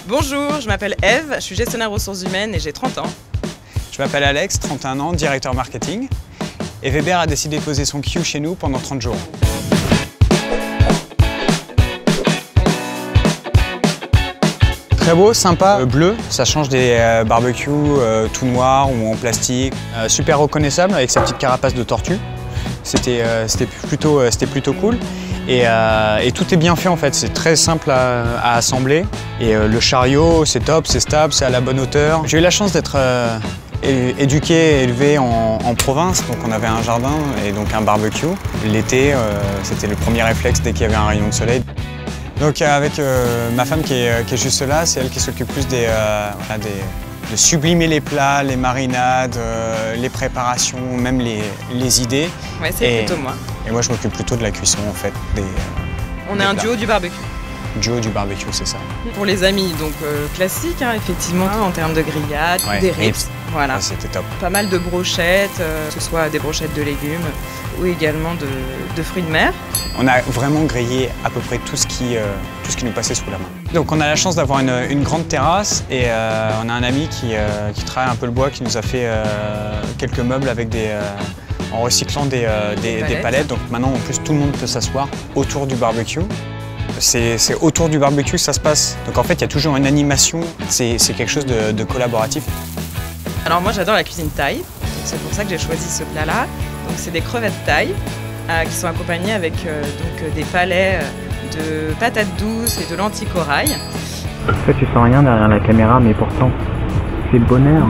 Bonjour, je m'appelle Eve, je suis gestionnaire ressources humaines et j'ai 30 ans. Je m'appelle Alex, 31 ans, directeur marketing. Et Weber a décidé de poser son queue chez nous pendant 30 jours. Très beau, sympa, bleu, ça change des barbecues tout noirs ou en plastique. Super reconnaissable avec sa petite carapace de tortue. C'était plutôt cool. Et tout est bien fait en fait, c'est très simple à assembler. Et le chariot, c'est top, c'est stable, c'est à la bonne hauteur. J'ai eu la chance d'être éduqué et élevé en province, donc on avait un jardin et donc un barbecue. L'été, c'était le premier réflexe dès qu'il y avait un rayon de soleil. Donc avec ma femme qui est juste là, c'est elle qui s'occupe plus de sublimer les plats, les marinades, les préparations, même les idées. Ouais, c'est plutôt moi. Et moi je m'occupe plutôt de la cuisson en fait. On est un duo du barbecue. Duo du barbecue, c'est ça. Pour les amis, donc classique, hein, effectivement, en termes de grillade, ouais, des ribs. Voilà. Ouais, c'était top. Pas mal de brochettes, que ce soit des brochettes de légumes ou également de fruits de mer. On a vraiment grillé à peu près tout ce qui nous passait sous la main. Donc on a la chance d'avoir une grande terrasse et on a un ami qui travaille un peu le bois, qui nous a fait quelques meubles avec en recyclant des palettes. Donc maintenant en plus tout le monde peut s'asseoir autour du barbecue. C'est autour du barbecue que ça se passe. Donc en fait il y a toujours une animation, c'est quelque chose de collaboratif. Alors moi j'adore la cuisine thaï, c'est pour ça que j'ai choisi ce plat-là. Donc c'est des crevettes thaï qui sont accompagnées avec des palets de patates douces et de lentilles corail. En fait tu sens rien derrière la caméra mais pourtant c'est le bonheur.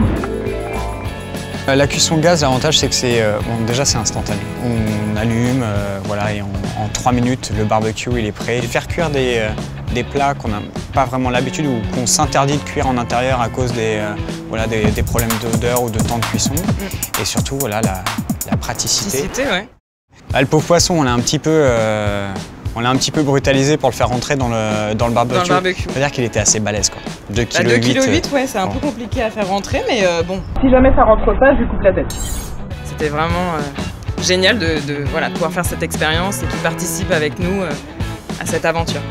La cuisson gaz, l'avantage c'est que déjà c'est instantané. On allume, voilà, et en 3 minutes le barbecue il est prêt. Et faire cuire des plats qu'on n'a pas vraiment l'habitude ou qu'on s'interdit de cuire en intérieur à cause des problèmes d'odeur ou de temps de cuisson. Et surtout voilà, la praticité. Ouais. Le pauvre poisson, on l'a un petit peu brutalisé pour le faire rentrer dans le barbecue. C'est-à-dire qu'il était assez balèze quoi. 2,8 kg, ouais, c'est un peu compliqué à faire rentrer, mais bon. Si jamais ça rentre pas, je lui coupe la tête. C'était vraiment génial de pouvoir faire cette expérience et qu'il participe avec nous à cette aventure.